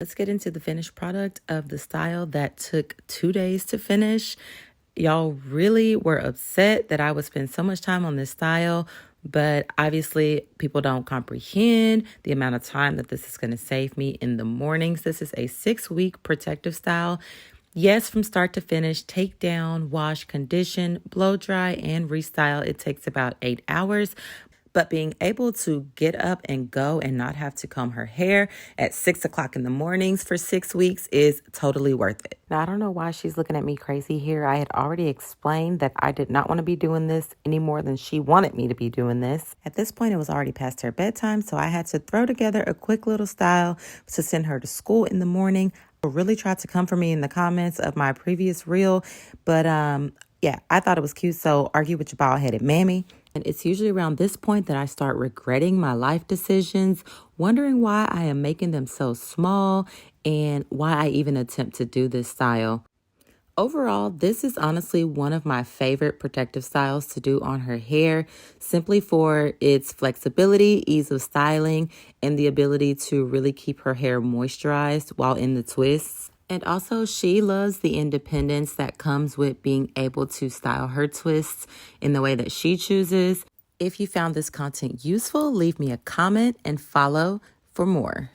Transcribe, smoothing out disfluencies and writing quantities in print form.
let's get into the finished product of the style that took 2 days to finish. Y'all really were upset that I would spend so much time on this style, but obviously people don't comprehend the amount of time that this is going to save me in the mornings. This is a 6-week protective style. Yes, from start to finish, take down, wash, condition, blow dry, and restyle. It takes about 8 hours. But being able to get up and go and not have to comb her hair at 6 o'clock in the mornings for 6 weeks is totally worth it. Now, I don't know why she's looking at me crazy here. I had already explained that I did not want to be doing this any more than she wanted me to be doing this. At this point, it was already past her bedtime, so I had to throw together a quick little style to send her to school in the morning. Really tried to come for me in the comments of my previous reel, but yeah, I thought it was cute, so argue with your bald-headed mammy. And it's usually around this point that I start regretting my life decisions, wondering why I am making them so small and why I even attempt to do this style. Overall, this is honestly one of my favorite protective styles to do on her hair, simply for its flexibility, ease of styling, and the ability to really keep her hair moisturized while in the twists. And also, she loves the independence that comes with being able to style her twists in the way that she chooses. If you found this content useful, leave me a comment and follow for more.